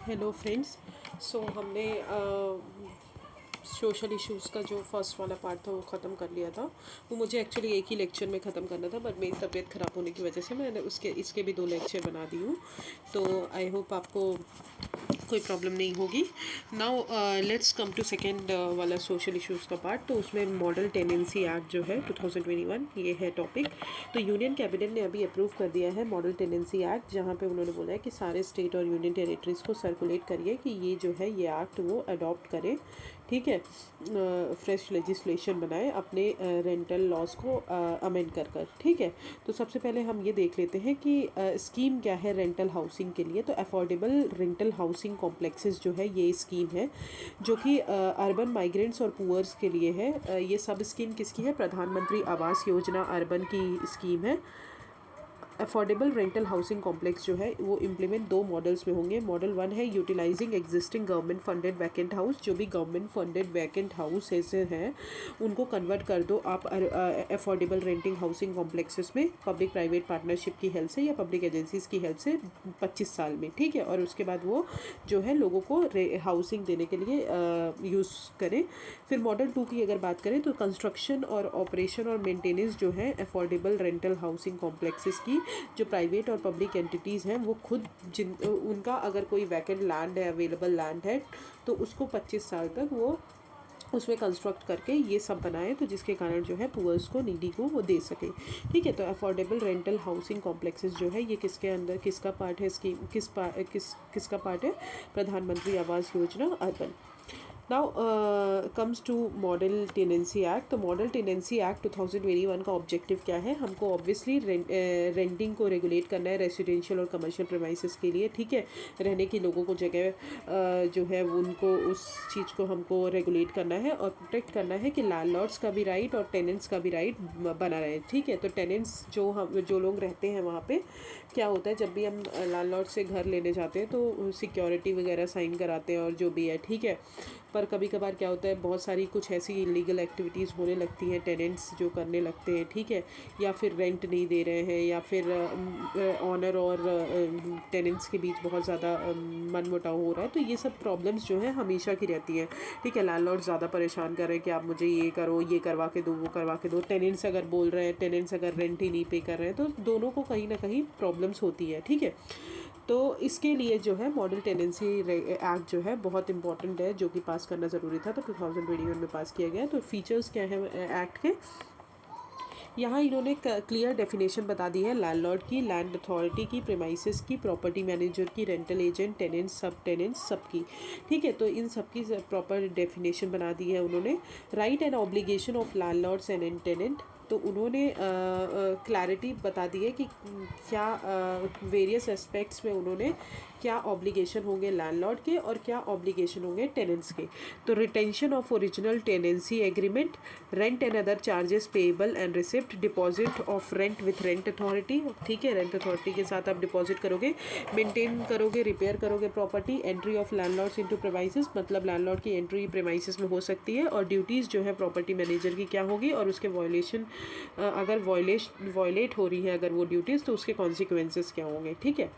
Hello friends. सो हमने social issues का जो फर्स्ट वाला पार्ट था वो ख़त्म कर लिया था। वो मुझे एक्चुअली एक ही लेक्चर में ख़त्म करना था, बट मेरी तबीयत ख़राब होने की वजह से मैंने इसके भी 2 लेक्चर बना दी हूँ। तो आई होप आपको कोई प्रॉब्लम नहीं होगी। Now let's come to second वाला सोशल इश्यूज़ का पार्ट। तो उसमें मॉडल टेनेंसी एक्ट जो है 2021 ये है टॉपिक। तो यूनियन कैबिनेट ने अभी अप्रूव कर दिया है मॉडल टेनेंसी एक्ट, जहाँ पे उन्होंने बोला है कि सारे स्टेट और यूनियन टेरिटरीज़ को सर्कुलेट करिए कि ये जो है ये एक्ट वो अडॉप्ट करें, ठीक है। फ्रेश लेजिस्लेशन बनाए अपने रेंटल लॉज को अमेंड कर, ठीक है। तो सबसे पहले हम ये देख लेते हैं कि स्कीम क्या है रेंटल हाउसिंग के लिए। तो अफोर्डेबल रेंटल हाउसिंग कॉम्प्लेक्सेस जो है ये स्कीम है, जो कि अर्बन माइग्रेंट्स और पुअर्स के लिए है। ये सब स्कीम किसकी है? प्रधानमंत्री आवास योजना अर्बन की स्कीम है। अफोर्डेबल रेंटल हाउसिंग कॉम्प्लेक्स जो है वो इम्प्लीमेंट 2 मॉडल्स में होंगे। मॉडल 1 है utilising existing government funded vacant house. जो भी गवर्नमेंट फंडेड वैकेंट हाउस ऐसे हैं उनको कन्वर्ट कर दो आप अफोर्डेबल रेंटिंग हाउसिंग कॉम्प्लेक्सेस में, पब्लिक प्राइवेट पार्टनरशिप की हेल्प से या पब्लिक एजेंसीज की हेल्प से 25 साल में, ठीक है। और उसके बाद वो जो है लोगों को हाउसिंग देने के लिए यूज़ करें। फिर मॉडल 2 की अगर बात करें तो कंस्ट्रक्शन और ऑपरेशन और मेंटेनेंस जो है अफोर्डेबल रेंटल हाउसिंग कॉम्प्लेक्सेस की जो प्राइवेट और पब्लिक एंटिटीज़ हैं वो खुद उनका अगर कोई वैकेंट लैंड है, अवेलेबल लैंड है, तो उसको 25 साल तक वो उसमें कंस्ट्रक्ट करके ये सब बनाए, तो जिसके कारण जो है पुअर्स को, नीडी को वो दे सके, ठीक है। तो अफोर्डेबल रेंटल हाउसिंग कॉम्प्लेक्सेस जो है ये किसके अंदर किसका पार्ट है? स्कीम किसका पार्ट है? Pradhan Mantri Awas Yojana urban. Now comes to model tenancy act. तो मॉडल टेनेंसी एक्ट 2021 का ऑब्जेक्टिव क्या है? हमको ऑब्वियसली रेंटिंग को रेगुलेट करना है रेसिडेंशियल और कमर्शियल प्रेमाइसेस के लिए, ठीक है। रहने की लोगों को जगह जो है उनको उस चीज़ को हमको रेगुलेट करना है और प्रोटेक्ट करना है कि लैंडलॉर्ड्स का भी राइट और टेनेंट्स का भी राइट बना रहे, ठीक है। तो टेनेंट्स जो लोग रहते हैं वहाँ पे क्या होता है, जब भी हम लैंडलॉर्ड से घर लेने जाते हैं तो सिक्योरिटी वगैरह साइन कराते हैं और जो भी है, ठीक है। पर कभी कभार क्या होता है, बहुत सारी कुछ ऐसी इलीगल एक्टिविटीज़ होने लगती हैं, टेनेंट्स जो करने लगते हैं, ठीक है। या फिर रेंट नहीं दे रहे हैं, या फिर ऑनर और टेनेंट्स के बीच बहुत ज़्यादा मनमुटाव हो रहा है। तो ये सब प्रॉब्लम्स जो है हमेशा की रहती हैं, ठीक है। लैंडलॉर्ड ज़्यादा परेशान कर रहे हैं कि आप मुझे ये करो, ये करवा के दो, वो करवा के दो। टेनेंट्स अगर बोल रहे हैं, टेनेंट्स अगर रेंट ही नहीं पे कर रहे हैं, तो दोनों को कहीं ना कहीं प्रॉब्लम्स होती है, ठीक है। तो इसके लिए जो है मॉडल टेनेंसी एक्ट जो है बहुत इंपॉर्टेंट है, जो कि पास करना ज़रूरी था, तो 2021 में पास किया गया। तो फीचर्स क्या है एक्ट के? यहाँ इन्होंने क्लियर डेफिनेशन बता दी है लैंडलॉर्ड की, लैंड अथॉरिटी की, प्रेमाइसेस की, प्रॉपर्टी मैनेजर की, रेंटल एजेंट, टेनेंट्स, सब टेनेंट्स, सबकी, ठीक है। तो इन सब की प्रॉपर डेफिनेशन बना दी है उन्होंने। Right and obligation of landlords and tenant. तो उन्होंने क्लैरिटी बता दी है कि क्या वेरियस एस्पेक्ट्स में उन्होंने क्या ऑब्लिगेशन होंगे लैंडलॉर्ड के और क्या ऑब्लिगेशन होंगे टेनेंट्स के। तो retention of original tenancy agreement, rent and other charges payable and receipt, deposit of rent with rent authority, ठीक है। रेंट अथॉरिटी के साथ आप डिपॉजिट करोगे, मेंटेन करोगे, रिपेयर करोगे property, entry of landlords into premises, मतलब लैंडलॉर्ड की एंट्री प्रेमाइसेस में हो सकती है, और ड्यूटीज़ जो है प्रॉपर्टी मैनेजर की क्या होगी, और उसके वायलेशन अगर वायलेट हो रही है अगर वो ड्यूटीज़, तो उसके कॉन्सिक्वेंसेस क्या होंगे, ठीक है।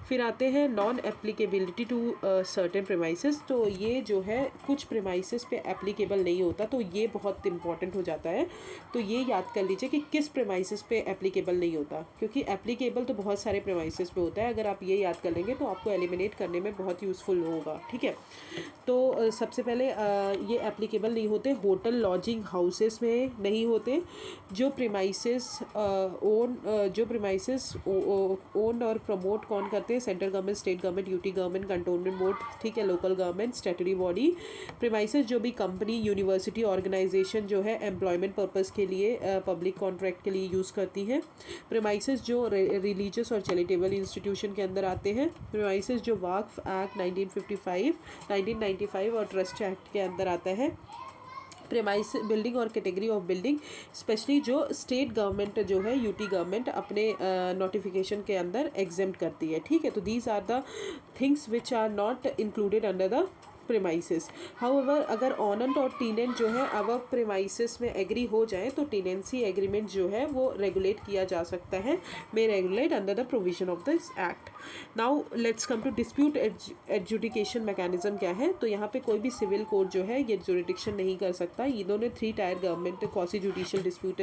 फिर आते हैं non applicability to certain premises. तो ये जो है कुछ प्रेमाइसेस पे एप्लीकेबल नहीं होता, तो ये बहुत इंपॉर्टेंट हो जाता है। तो ये याद कर लीजिए कि किस प्रेमाइसेस पे एप्लीकेबल नहीं होता, क्योंकि एप्लीकेबल तो बहुत सारे प्रेमाइसेस पे होता है। अगर आप ये याद कर लेंगे तो आपको एलिमिनेट करने में बहुत यूज़फुल होगा, ठीक है। तो सबसे पहले ये एप्लीकेबल नहीं होते, होटल लॉजिंग हाउसेस में नहीं होते, जो प्रेमाइसेस ओन और प्रमोट कौन करते हैं? Central government, state government, UT government, cantonment board, ठीक है, local government, statutory body. Premises जो भी कंपनी, यूनिवर्सिटी, ऑर्गेनाइजेशन जो है एम्प्लॉयमेंट पर्पस के लिए, पब्लिक कॉन्ट्रैक्ट के लिए यूज़ करती हैं। प्रेमाइसेस जो रिलीजियस और चैरिटेबल इंस्टीट्यूशन के अंदर आते हैं। प्रेमाइसेस जो वक्फ एक्ट 1995 और ट्रस्ट एक्ट के अंदर आता है। प्रेमाइस बिल्डिंग और कैटेगरी ऑफ बिल्डिंग, स्पेशली जो स्टेट गवर्नमेंट जो है, यूटी गवर्नमेंट अपने नोटिफिकेशन के अंदर एग्जेम्प्ट करती है, ठीक है। तो these are the things which are not included under the premises. However अगर ऑनर और टीनेंट जो है अब प्रेमाइसेस में एग्री हो जाए तो टेनेंसी एग्रीमेंट जो है वो रेगुलेट किया जा सकता है, may regulate under the provision of this act. Now let's come to dispute adjudication mechanism क्या है। तो यहाँ पे कोई भी सिविल कोर्ट जो है ये जुरिडिक्शन नहीं कर सकता। इन्होंने 3 tyre government quasi judicial dispute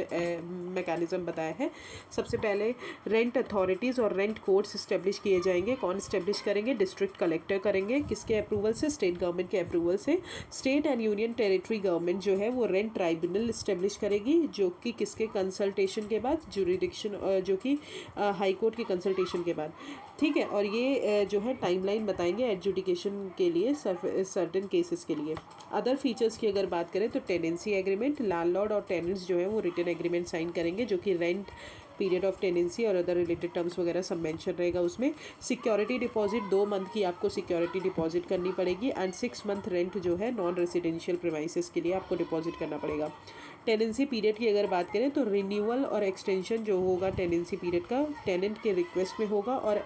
mechanism बताया है। सबसे पहले रेंट अथॉरिटीज़ और रेंट कोर्ट्स इस्टेब्लिश किए जाएंगे। कौन इस्टेब्लिश करेंगे? डिस्ट्रिक्ट कलेक्टर करेंगे। किसके अप्रूवल से? स्टेट गवर्नमेंट के अप्रूवल से। State and union territory government जो है वो रेंट ट्राइब्यूनल इस्टेब्लिश करेगी, जो कि किसके कंसल्टेशन के बाद? जुरिडिक्शन, जो कि हाई कोर्ट के कंसल्टेशन के बाद। ठीक है, और ये जो है टाइमलाइन बताएंगे एडजुडिकेशन के लिए सर्टेन केसेस के लिए। अदर फीचर्स की अगर बात करें तो टेनेंसी एग्रीमेंट, लैंडलॉर्ड और टेनेंट्स जो है वो रिटन एग्रीमेंट साइन करेंगे, जो कि रेंट, पीरियड ऑफ टेनेंसी और अदर रिलेटेड टर्म्स वगैरह सब मेंशन रहेगा उसमें। सिक्योरिटी डिपॉजिट 2 मंथ की आपको सिक्योरिटी डिपॉजिट करनी पड़ेगी एंड 6 मंथ रेंट जो है नॉन रेसिडेंशियल प्रीमाइसेस के लिए आपको डिपॉजिट करना पड़ेगा। टेनेंसी पीरियड की अगर बात करें तो रिन्यूअल और एक्सटेंशन जो होगा टेनेंसी पीरियड का टेनेंट के रिक्वेस्ट में होगा, और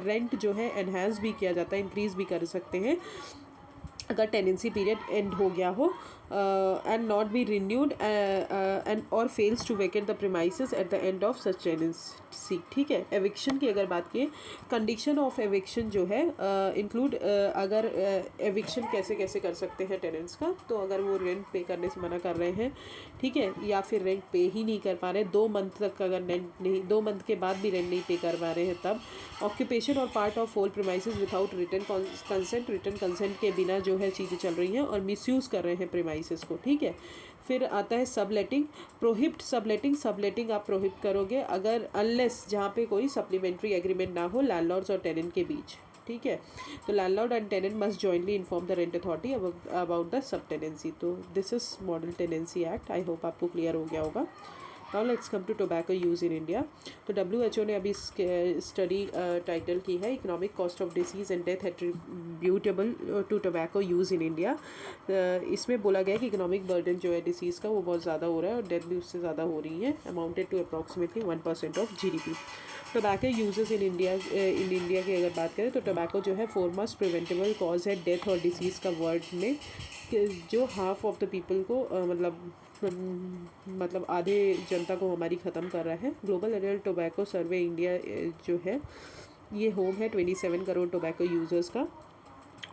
रेंट जो है एनहांस भी किया जाता है, इंक्रीज़ भी कर सकते हैं अगर टेनेंसी पीरियड एंड हो गया हो and not be renewed and और fails to vacate the premises at the end of such tenancy. ठीक है, एविक्शन की अगर बात की, कंडीशन ऑफ एविक्शन जो है इंक्लूड अगर एविक्शन कैसे कैसे कर सकते हैं टेनेंट्स का, तो अगर वो रेंट पे करने से मना कर रहे हैं, ठीक है, या फिर रेंट पे ही नहीं कर पा रहे 2 मंथ तक, अगर रेंट नहीं 2 मंथ के बाद भी रेंट नहीं पे कर पा रहे हैं तब। ऑक्यूपेशन और part of whole premises without written consent, written consent के बिना जो है चीज़ें चल रही हैं और मिसयूज़ कर रहे हैं प्रीमाइसेस को। ठीक है, फिर आता है सबलेटिंग, प्रोहिबिट सबलेटिंग। सबलेटिंग आप प्रोहिबिट करोगे अगर अनलेस जहाँ पे कोई सप्लीमेंट्री एग्रीमेंट ना हो लैंडलॉर्ड्स और टेनेंट के बीच। ठीक है, तो landlord and tenant must jointly inform the rent authority about the sub tenancy. तो this is model tenancy act. I hope आपको क्लियर हो गया होगा। Now let's come to tobacco use in India. तो WHO ने अभी स्टडी टाइटल की है economic cost of disease and death attributable to tobacco use in India. इसमें बोला गया है कि इकोनॉमिक बर्डन जो है डिसीज़ का वो बहुत ज़्यादा हो रहा है और डेथ भी उससे ज़्यादा हो रही है, amounted to approximately 1% of GDP। Tobacco uses in India की अगर बात करें तो टोबैको जो है फोरमोस्ट प्रिवेंटेबल कॉज है डेथ और डिसीज़ का वर्ल्ड में, जो हाफ ऑफ द पीपल को मतलब आधे जनता को हमारी ख़त्म कर रहा है। Global adult tobacco survey India जो है ये होम है 27 करोड़ टोबैको यूज़र्स का,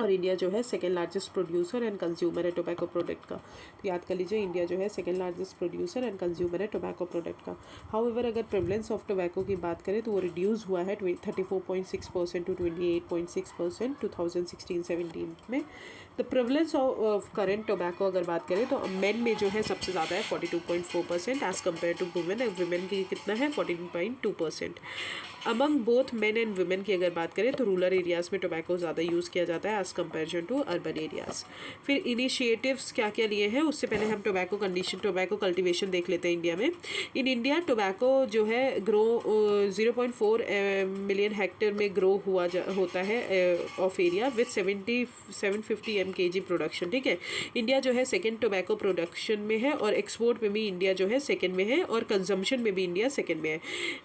और इंडिया जो है second largest producer and consumer है टोबैको प्रोडक्ट का। तो याद कर लीजिए, इंडिया जो है second largest producer and consumer है टोबैको प्रोडक्ट का। हाउएवर अगर प्रेवलेंस ऑफ टोबैको की बात करें तो वो रिड्यूस हुआ है 34.6% टू 28.6% 2016-17 में। The prevalence of current tobacco अगर बात करें तो मेन में जो है सबसे ज़्यादा है 42.4% as compare to women. Women की कितना है 14.2%। Among both men and women की अगर बात करें तो रूरल एरियाज़ में टोबैको ज़्यादा यूज़ किया जाता है as comparison to urban areas. फिर इनिशिएटिव्स क्या क्या लिए हैं उससे पहले हम टोबैको कंडीशन, टोबैको कल्टीवेशन देख लेते हैं इंडिया में। इन इंडिया टोबैको जो है ग्रो 0.4 मिलियन हेक्टेयर में ग्रो होता है of area with 750 MkG production. ठीक है, इंडिया जो है सेकेंड टोबैको प्रोडक्शन में है और एक्सपोर्ट में भी इंडिया जो है सेकेंड में है और कंजम्पशन में भी इंडिया सेकेंड में है।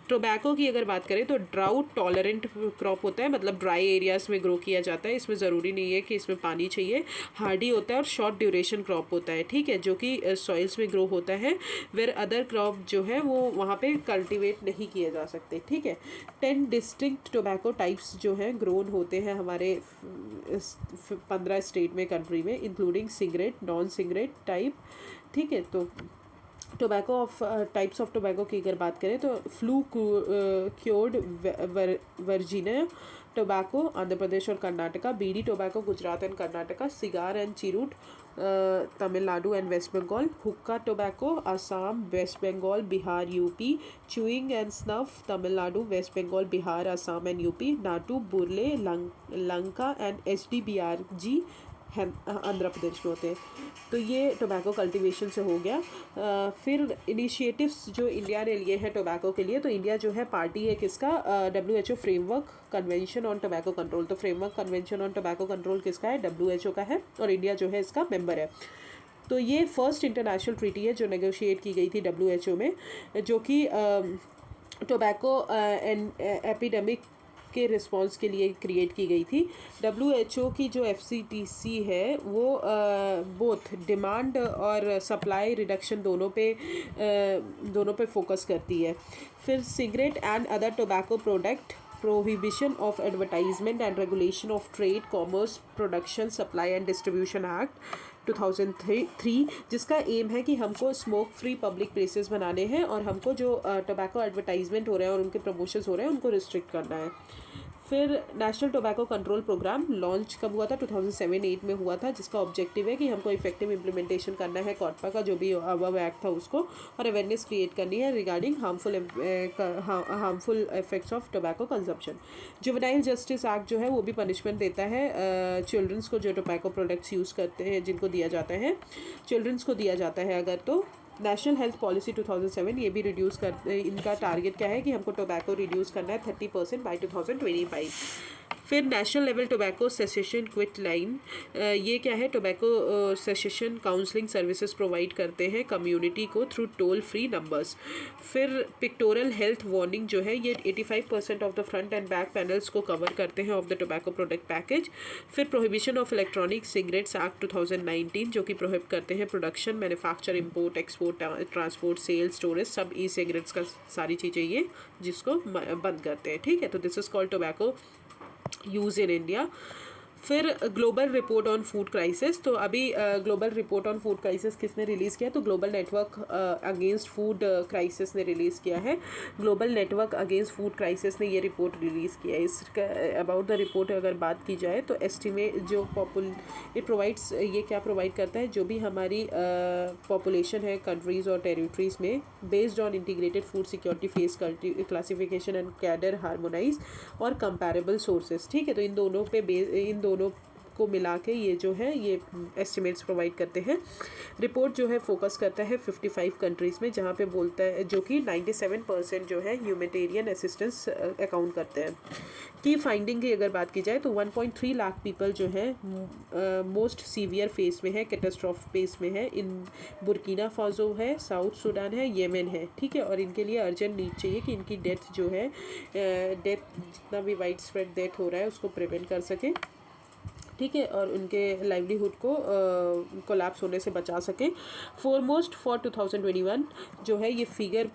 टोबैको की अगर बात करें तो ड्राउट टॉलरेंट क्रॉप होता है, मतलब ड्राई एरियाज़ में ग्रो किया जाता है। इसमें ज़रूरी नहीं है कि इसमें पानी चाहिए। हार्डी होता है और शॉर्ट ड्यूरेशन क्रॉप होता है, ठीक है, जो कि सॉइल्स में ग्रो होता है, वेयर अदर क्रॉप जो है वो वहाँ पे कल्टीवेट नहीं किए जा सकते। ठीक है, 10 डिस्टिंक्ट टोबैको टाइप्स जो हैं ग्रोन होते हैं हमारे 15 स्टेट में कंट्री में, including cigarette, non cigarette type. ठीक है, तो tobacco of types of tobacco की अगर बात करें तो flue cured Virginia tobacco Andhra Pradesh और Karnataka, beedi tobacco Gujarat and Karnataka, cigar and cheroot Tamil Nadu and West Bengal, hookah tobacco Assam, West Bengal, Bihar, UP, chewing and snuff Tamil Nadu, West Bengal, Bihar, Assam and UP, Natu, burley, Lanka and HDBRG Andhra Pradesh में होते हैं। तो ये टोबैको कल्टीवेशन से हो गया। फिर इनिशिएटिव्स जो इंडिया ने लिए हैं टोबैको के लिए, तो इंडिया जो है पार्टी है किसका, WHO framework convention on tobacco control. तो framework convention on tobacco control किसका है, WHO का है, और इंडिया जो है इसका मेंबर है। तो ये फर्स्ट इंटरनेशनल ट्रीटी है जो नेगोशिएट की गई थी WHO में, जो कि टोबैको एपिडेमिक के रिस्पांस के लिए क्रिएट की गई थी। WHO की जो FCTC है वो बोथ डिमांड और सप्लाई रिडक्शन दोनों पे फोकस करती है। फिर cigarette and other tobacco product prohibition of advertisement and regulation of trade commerce production supply and distribution act 2003, जिसका एम है कि हमको स्मोक फ्री पब्लिक प्लेसेस बनाने हैं और हमको जो टोबैको एडवर्टाइजमेंट हो रहे हैं और उनके प्रमोशंस हो रहे हैं उनको रिस्ट्रिक्ट करना है। फिर national tobacco control programme launch कब हुआ था? 2007-8 में हुआ था, जिसका ऑब्जेक्टिव है कि हमको इफेक्टिव इम्प्लीमेंटेशन करना है कॉटपा का जो भी अबव एक्ट था उसको, और अवेयरनेस क्रिएट करनी है regarding harmful effects of tobacco consumption. Juvenile justice act जो है वो भी पनिशमेंट देता है चिल्ड्रंस को जो टोबैको प्रोडक्ट्स यूज़ करते हैं, जिनको दिया जाता है, चिल्ड्रंस को दिया जाता है अगर तो। नेशनल हेल्थ पॉलिसी 2007 ये भी रिड्यूस कर, इनका टारगेट क्या है कि हमको टोबैको रिड्यूस करना है 30% बाय 2025। फिर national level tobacco cessation quit line, ये क्या है? Tobacco cessation counselling services provide करते हैं कम्युनिटी को थ्रू टोल फ्री नंबर्स। फिर पिक्टोरल हेल्थ वार्निंग जो है ये 85% of the front and back panels को कवर करते हैं of the tobacco product package. फिर prohibition of electronic cigarettes act 2019 जो कि प्रोहिबिट करते हैं production, manufacture, import, export, transport, sale, storage, सब ई सिगरेट्स का सारी चीज़ें ये जिसको बंद करते हैं। ठीक है, तो this is called tobacco use in India. फिर global report on food crisis, तो अभी global report on food crisis किसने रिलीज़ किया? तो global network against food crisis ने रिलीज़ किया है। Global network against food crisis ने ये रिपोर्ट रिलीज़ किया है। इसका अबाउट द रिपोर्ट अगर बात की जाए तो एस्टिमेट जो इट प्रोवाइड्स, ये क्या प्रोवाइड करता है? जो भी हमारी पॉपुलेशन है कंट्रीज़ और टेरिटरीज़ में, based on integrated food security phase classification and cadre harmonise और कंपैरेबल सोर्सेज। ठीक है, तो इन दोनों को मिला के ये जो है ये एस्टिमेट्स प्रोवाइड करते हैं। रिपोर्ट जो है फोकस करता है 55 कंट्रीज़ में, जहाँ पे बोलता है जो कि 97% जो है ह्यूमैनिटेरियन असिस्टेंस अकाउंट करते हैं। की फाइंडिंग की अगर बात की जाए तो 1.3 लाख पीपल जो है मोस्ट सीवियर फेस में है, कैटास्ट्रॉफ फेस में है। इन बुर्किना फासो है, साउथ सूडान है, येमेन है। ठीक है, और इनके लिए अर्जेंट नीड चाहिए कि इनकी डेथ जो है जितना भी वाइड स्प्रेड डेथ हो रहा है उसको प्रिवेंट कर सके। ठीक है, और उनके लाइवलीहुड को कोलैप्स होने से बचा सकें। फॉरमोस्ट फॉर 2021 जो है ये फिगर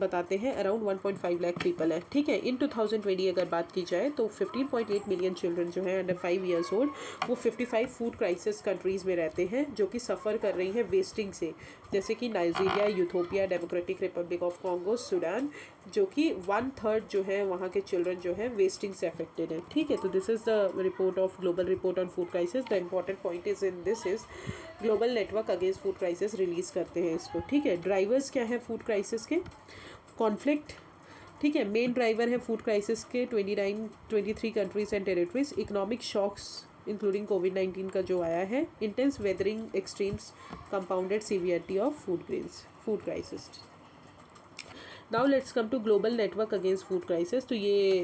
बताते हैं अराउंड 1.5 लाख पीपल है। ठीक है, इन 2020 अगर बात की जाए तो 15.8 मिलियन चिल्ड्रन जो है अंडर 5 ईयर्स ओल्ड वो 55 फूड क्राइसिस कंट्रीज़ में रहते हैं जो कि सफ़र कर रही हैं वेस्टिंग से, जैसे कि Nigeria, Ethiopia, democratic Republic of Congo, Sudan, जो कि 1/3 जो है वहाँ के चिल्ड्रन जो है वेस्टिंग से अफेक्टेड है। ठीक है, तो this is the report of global report on food crisis. The important point is in this is global network against food crisis release करते हैं इसको। ठीक है, ड्राइवर्स क्या है फूड क्राइसिस के? कॉन्फ्लिक्ट। ठीक है, मेन ड्राइवर है फूड क्राइसिस के 23 countries and territories. Economic shocks including कोविड-19 का जो आया है, intense weathering extremes, compounded severity of food crisis. Now let's come to global network against food crisis. तो ये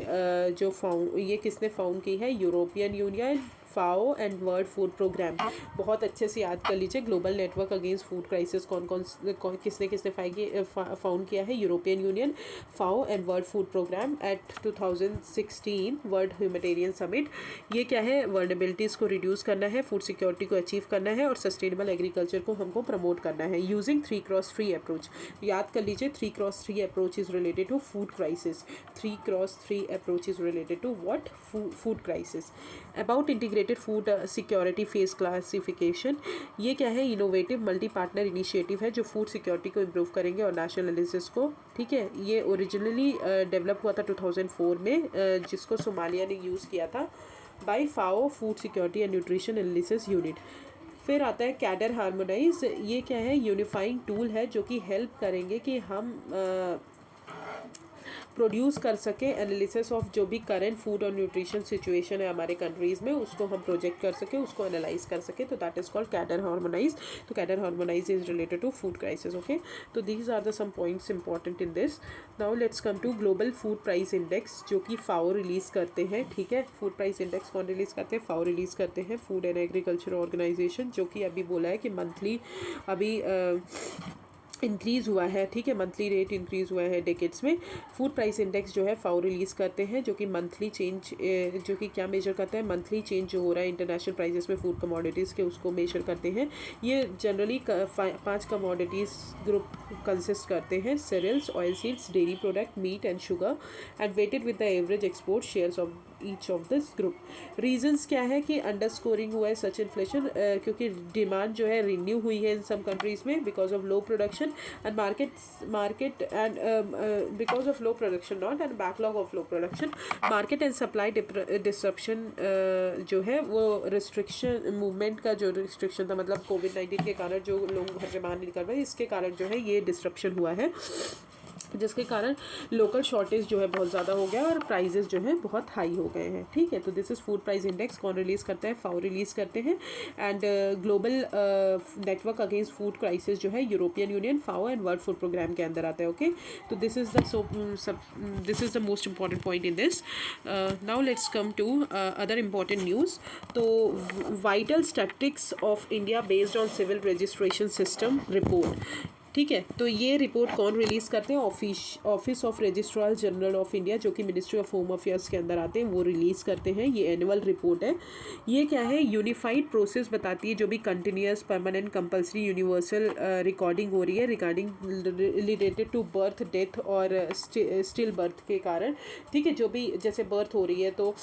ये किसने फाउंड की है? European union, FAO and world food programme. बहुत अच्छे से याद कर लीजिए global network against food crisis किसने फाउंड किया है? European union, FAO and world food programme at 2016 world humanitarian summit. ये क्या है? वर्नेबिलिटीज़ को रिड्यूस करना है, फूड सिक्योरिटी को अचीव करना है और सस्टेनेबल एग्रीकल्चर को हमको प्रमोट करना है यूजिंग 3x3 अप्रोच। याद कर लीजिए 3x3 approach is related to food crisis. 3x3 approach is related to what? Food crisis. About integrated food security phase classification, ये क्या है? इनोवेटिव मल्टी पार्टनर इनिशिएटिव है जो फूड सिक्योरिटी को इम्प्रूव करेंगे और नेशनल एनालिसिस को। ठीक है, ये ओरिजिनली डेवलप हुआ था 2004 में, जिसको सोमालिया ने यूज़ किया था by FAO food security and nutrition analysis unit. फिर आता है कैडर हार्मोनाइज। ये क्या है? यूनिफाइंग टूल है जो कि हेल्प करेंगे कि हम प्रोड्यूस कर सके एनालिसिस ऑफ जो भी करंट फूड और न्यूट्रिशन सिचुएशन है हमारे कंट्रीज़ में, उसको हम प्रोजेक्ट कर सके, उसको एनालाइज कर सके। तो that is called cadre harmonise. तो cadre harmonise is related to food crisis. Okay, तो these are the some points important in this. Now let's come to global food price index जो कि फाओ रिलीज़ करते हैं। ठीक है, food price index कौन release करते हैं? फाओ रिलीज़ करते हैं, फूड एंड एग्रीकल्चर ऑर्गेनाइजेशन, जो कि अभी बोला है कि मंथली अभी इंक्रीज़ हुआ है, ठीक है, मंथली रेट इंक्रीज़ हुआ है डेकेड्स में। फूड प्राइस इंडेक्स जो है फाओ रिलीज़ करते हैं, जो कि मंथली चेंज, जो कि क्या मेजर करता है, मंथली चेंज जो हो रहा है इंटरनेशनल प्राइसेस में फूड कमोडिटीज़ के, उसको मेजर करते हैं। ये जनरली 5 कमोडिटीज़ ग्रुप कंसिस्ट करते हैं: cereals, oil seeds, dairy product, meat and sugar, and weighted with the average export shares of each of this group. Reasons क्या है कि अंडर स्कोरिंग हुआ है सच इन्फ्लेशन, क्योंकि डिमांड जो है रिन्यू हुई है इन सम कंट्रीज़ में because of low production and market and because of low production not and backlog of low production. Market and supply disruption जो है वो रिस्ट्रिक्शन, मूवमेंट का जो रिस्ट्रिक्शन था, मतलब कोविड-19 के कारण जो लोग घर से बाहर नहीं निकल पाए, इसके कारण जो है ये डिसरप्शन हुआ है, जिसके कारण लोकल शॉर्टेज जो है बहुत ज़्यादा हो गया और प्राइजेस जो है बहुत हाई हो गए हैं, ठीक है। तो this is food price index. कौन रिलीज़ करता है? फाओ रिलीज़ करते हैं। And global network against food crisis जो है European union, FAO and world food programme के अंदर आता है, ओके। तो this is the most important point in this. Now let's come to other important news. तो vital statistics of India based on civil registration system report, ठीक है। तो ये रिपोर्ट कौन रिलीज़ करते हैं? Office of registrar general of India, जो कि मिनिस्ट्री ऑफ होम अफेयर्स के अंदर आते हैं, वो रिलीज़ करते हैं। ये एनुअल रिपोर्ट है। ये क्या है? यूनिफाइड प्रोसेस बताती है, जो भी continuous, permanent, compulsory, universal recording हो रही है regarding related to birth, death और स्टिल बर्थ के कारण, ठीक है। जो भी जैसे बर्थ हो रही है तो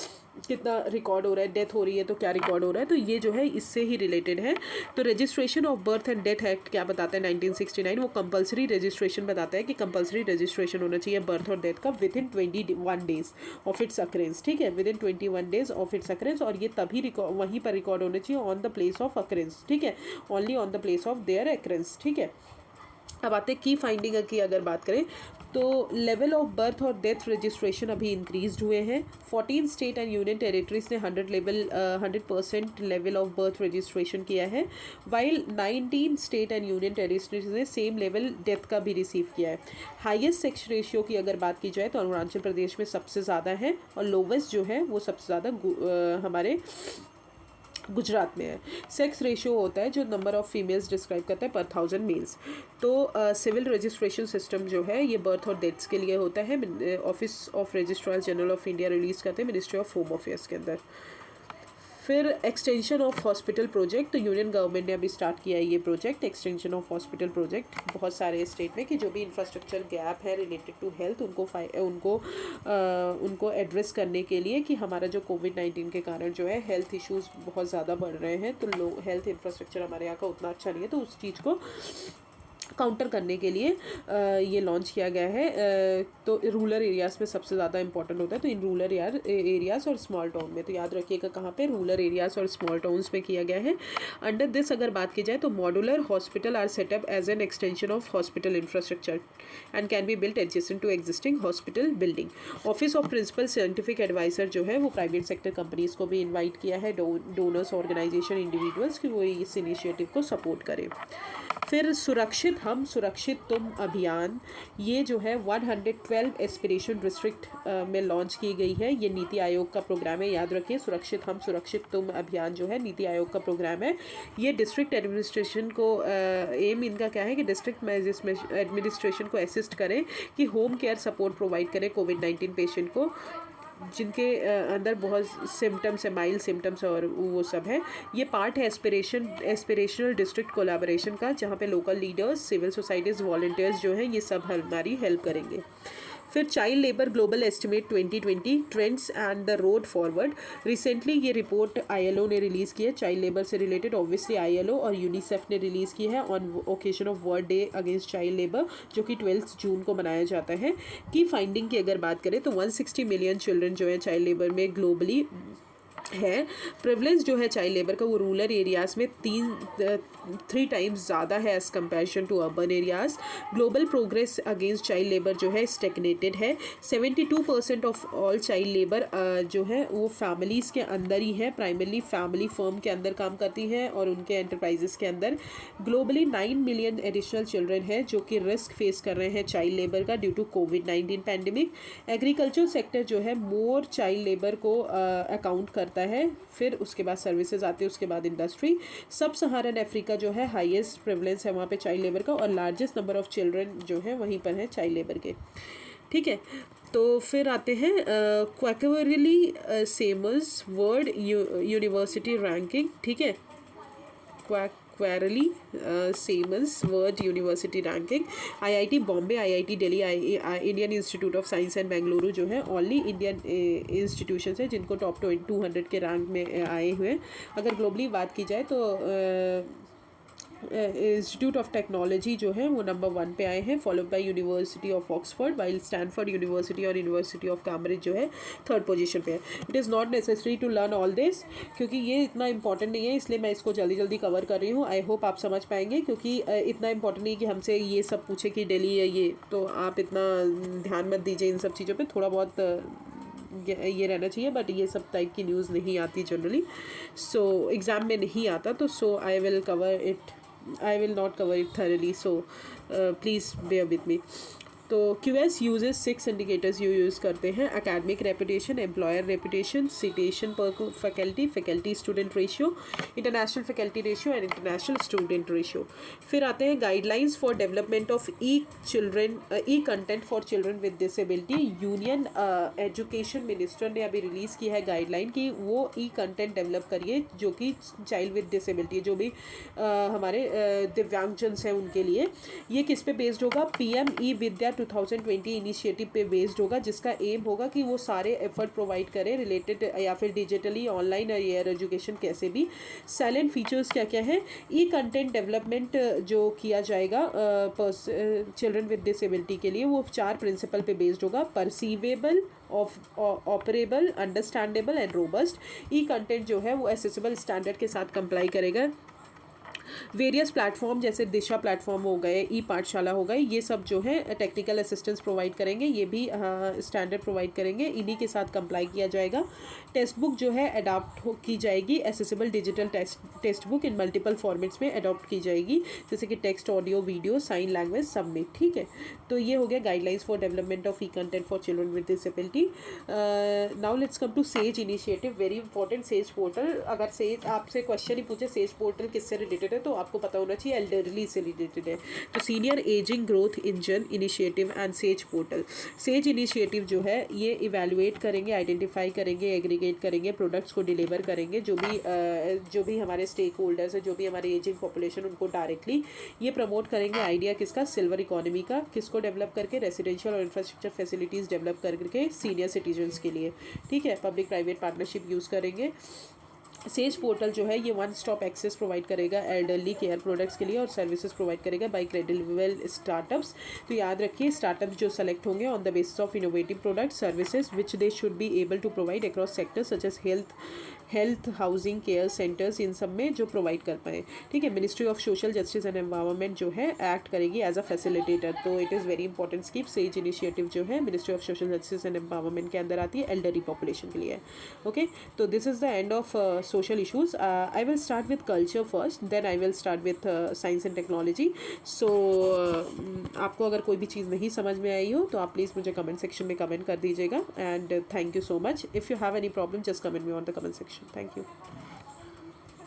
कितना रिकॉर्ड हो रहा है, डेथ हो रही है तो क्या रिकॉर्ड हो रहा है, तो ये जो है इससे ही रिलेटेड है। तो registration of birth and death act क्या बताता है 1969? वो कंपलसरी रजिस्ट्रेशन बताता है कि कंपलसरी रजिस्ट्रेशन होना चाहिए बर्थ और डेथ का with in 21 days of its occurrence, ठीक है, with in 21 days of its occurrence. और ये तभी वहीं पर रिकॉर्ड होना चाहिए on the place of occurrence, ठीक है, only on the place of their occurrence, ठीक है। अब आते की फाइंडिंग की अगर बात करें तो लेवल ऑफ बर्थ और डेथ रजिस्ट्रेशन अभी इंक्रीज हुए हैं। 14 स्टेट एंड यूनियन टेरिटरीज ने 100% लेवल ऑफ बर्थ रजिस्ट्रेशन किया है, while 19 state and union territories ने सेम लेवल डेथ का भी रिसीव किया है। हाईएस्ट सेक्स रेशियो की अगर बात की जाए तो अरुणाचल प्रदेश में सबसे ज़्यादा है, और लोवेस्ट जो है वो सबसे ज़्यादा हमारे गुजरात में है। सेक्स रेशियो होता है जो नंबर ऑफ फीमेल्स डिस्क्राइब करता है पर 1000 मेल्स। तो सिविल रजिस्ट्रेशन सिस्टम जो है ये बर्थ और डेथ्स के लिए होता है। Office of registrar general of India release करते हैं मिनिस्ट्री ऑफ होम अफेयर्स के अंदर। फिर एक्सटेंशन ऑफ हॉस्पिटल प्रोजेक्ट, तो यूनियन गवर्नमेंट ने अभी स्टार्ट किया है ये project, extension of hospital project, बहुत सारे स्टेट में, कि जो भी इंफ्रास्ट्रक्चर गैप है रिलेटेड टू हेल्थ उनको एड्रेस करने के लिए, कि हमारा जो कोविड-19 के कारण जो है हेल्थ इश्यूज़ बहुत ज़्यादा बढ़ रहे हैं, तो लोग हेल्थ इंफ्रास्ट्रक्चर हमारे यहाँ का उतना अच्छा नहीं है, तो उस चीज़ को काउंटर करने के लिए ये लॉन्च किया गया है। तो रूरल एरियाज़ में सबसे ज़्यादा इंपॉर्टेंट होता है, तो इन रूरल एरियाज़ और स्मॉल टाउन में, तो याद रखिएगा कहाँ पे, रूरल एरियाज़ और स्मॉल टाउन्स में किया गया है। अंडर दिस अगर बात की जाए तो modular hospital are set up as an extension of hospital infrastructure and can be built adjacent to existing hospital building. Office of principal scientific adviser जो है वो प्राइवेट सेक्टर कंपनीज़ को भी इन्वाइट किया है, डोनर्स ऑर्गेनाइजेशन, इंडिविजुअल्स, कि वो इस इनिशिएटिव को सपोर्ट करें। फिर सुरक्षित हम सुरक्षित तुम अभियान, ये जो है 112 एस्पिरेशन डिस्ट्रिक्ट में लॉन्च की गई है। ये नीति आयोग का प्रोग्राम है, याद रखिए, सुरक्षित हम सुरक्षित तुम अभियान जो है नीति आयोग का प्रोग्राम है। ये डिस्ट्रिक्ट एडमिनिस्ट्रेशन को एम इनका क्या है कि डिस्ट्रिक्ट एडमिनिस्ट्रेशन को असिस्ट करें कि होम केयर सपोर्ट प्रोवाइड करें कोविड-19 पेशेंट को, जिनके अंदर बहुत सिम्टम्स है, माइल्ड सिम्टम्स और वो सब है। ये पार्ट है एस्पिरेशनल डिस्ट्रिक्ट कोलैबोरेशन का, जहाँ पे local leaders, civil societies, volunteers जो हैं, ये सब हमारी हेल्प करेंगे। फिर child labour global estimate 2020 trends and the road forward. Recently ये रिपोर्ट ILO ने रिलीज़ की है चाइल्ड लेबर से रिलेटेड। ऑब्वियसली ILO और यूनिसेफ ने रिलीज़ की है on occasion of world day against child labour, जो कि 12 जून को मनाया जाता है। की फाइंडिंग की अगर बात करें तो 160 मिलियन चिल्ड्रन जो है चाइल्ड लेबर में ग्लोबली है। प्रिवलेंस जो है चाइल्ड लेबर का वो रूरल एरियाज़ में 3 टाइम्स ज़्यादा है as comparison to urban areas. Global progress against child labour जो है स्टेगनेटेड है। 72% ऑफ ऑल चाइल्ड लेबर जो है वो फैमिलीज़ के अंदर ही है, प्राइमरली फैमिली फर्म के अंदर काम करती हैं और उनके एंटरप्राइजेस के अंदर। ग्लोबली 9 मिलियन एडिशनल चिल्ड्रन है जो कि रिस्क फेस कर रहे हैं चाइल्ड लेबर का ड्यू टू कोविड-19 पैंडेमिक। एग्रीकल्चर सेक्टर जो है मोर चाइल्ड लेबर को अकाउंट करता है, फिर उसके बाद सर्विसेज आती है, उसके बाद इंडस्ट्री। सब सहारन अफ्रीका जो है हाईएस्ट प्रेवलेंस है वहाँ पे चाइल्ड लेबर का, और लार्जेस्ट नंबर ऑफ चिल्ड्रन जो है वहीं पर है चाइल्ड लेबर के। ठीक है, तो फिर आते हैं Quacquarelli Symonds world university ranking. ठीक है, Quacquarelli Symonds world university ranking. IIT Bombay, IIT Delhi, Indian institute of science and Bengaluru जो है ओनली इंडियन इंस्टीट्यूशन है जिनको टॉप 200 के रैंक में आए हुए हैं। अगर ग्लोबली बात की जाए तो इंस्टीट्यूट ऑफ टेक्नोलॉजी जो है वो नंबर 1 पे आए हैं, followed by university of Oxford, while Stanford university और यूनिवर्सिटी ऑफ कैम्ब्रिज जो है 3rd पोजीशन पे है। It is not necessary to learn all this, क्योंकि ये इतना इंपॉर्टेंट नहीं है, इसलिए मैं इसको जल्दी जल्दी कवर कर रही हूँ। आई होप आप समझ पाएंगे, क्योंकि इतना इंपॉर्टेंट नहीं कि हमसे ये सब पूछे कि दिल्ली है ये, तो आप इतना ध्यान मत दीजिए इन सब चीज़ों पर। थोड़ा बहुत ये रहना चाहिए, बट ये सब टाइप की न्यूज़ नहीं आती जनरली, सो एग्ज़ाम में नहीं आता, तो so I will cover it, I will not cover it thoroughly, so please bear with me. तो QS यूजेस 6 इंडिकेटर्स यूज़ करते हैं: academic reputation, employer reputation, citation per faculty, faculty student ratio, international faculty ratio and international student ratio. फिर आते हैं guidelines for development of e content for children with disability. Union education minister ने अभी release की है guideline कि वो ई content develop करिए जो कि चाइल्ड विद डिसेबिलिटी, जो भी हमारे दिव्यांगजन हैं उनके लिए। ये किस पे बेस्ड होगा? PM ई विद्या 2020 इनिशिएटिव पे बेस्ड होगा, जिसका एम होगा कि वो सारे एफर्ट प्रोवाइड करें रिलेटेड या फिर डिजिटली, ऑनलाइन और एयर एजुकेशन कैसे भी। साइलेंट फीचर्स क्या क्या है? ई कंटेंट डेवलपमेंट जो किया जाएगा चिल्ड्रन विद डिसेबिलिटी के लिए, वो 4 प्रिंसिपल पे बेस्ड होगा: perceivable, operable, understandable and robust. E content जो है वो एसेसिबल स्टैंडर्ड के साथ कंप्लाई करेगा। वेरियस प्लेटफॉर्म जैसे दिशा प्लेटफॉर्म हो गए, ई पाठशाला हो गए, ये सब जो है टेक्निकल असिस्टेंस प्रोवाइड करेंगे, ये भी स्टैंडर्ड प्रोवाइड करेंगे, इन्हीं के साथ कंप्लाई किया जाएगा। टेक्स्ट बुक जो है अडॉप्ट की जाएगी, accessible digital text book in multiple formats में अडॉप्ट की जाएगी, जैसे कि text, audio, video, sign language, सब में। ठीक है, तो ये हो गया guidelines for development of e content for children with disability. Now let's come to SAGE initiative, very important. SAGE portal, अगर सेज आपसे क्वेश्चन ही पूछे सेज पोर्टल किससे रिलेटेड है, तो आपको पता होना चाहिए एल्डरली से रिलेटेड है। तो senior ageing growth engine initiative and says portal. Says initiative जो है ये इवैल्यूएट करेंगे, आइडेंटिफाई करेंगे, एग्रीगेट करेंगे, प्रोडक्ट्स को डिलीवर करेंगे, जो भी हमारे स्टेक होल्डर्स है, जो भी हमारे एजिंग पॉपुलेशन, उनको डायरेक्टली ये प्रमोट करेंगे। आइडिया किसका? सिल्वर इकोनॉमी का। किसको डेवलप करके? रेसिडेंशियल और इंफ्रास्ट्रक्चर फैसिलिटीज़ डेवलप करके सीनियर सिटीजन्स के लिए। ठीक है, पब्लिक प्राइवेट पार्टनरशिप यूज़ करेंगे। सेज पोर्टल जो है ये 1 स्टॉप एक्सेस प्रोवाइड करेगा एल्डरली केयर प्रोडक्ट्स के लिए, और सर्विसेज प्रोवाइड करेगा बाय क्रेडिबल स्टार्टअप्स। तो याद रखिए, स्टार्टअप्स जो सेलेक्ट होंगे on the basis of innovative product services which they should be able to provide across sectors such as health, housing, care centres, इन सब में जो प्रोवाइड कर पाएँ। ठीक है, ministry of social justice and environment जो है एक्ट करेगी एज अ फैसिलिटेटर। तो it is very important scheme. SAGE initiative जो है ministry of social justice and environment के अंदर आती है, एल्डरली पॉपुलेशन के लिए। ओके, तो this is the end of social issues. I will start with culture first, then I will start with science and technology. So आपको अगर कोई भी चीज़ नहीं समझ में आई हो तो आप प्लीज़ मुझे कमेंट सेक्शन में कमेंट कर दीजिएगा, and thank you so much. If you have any problem just comment me on the comment section. Thank you.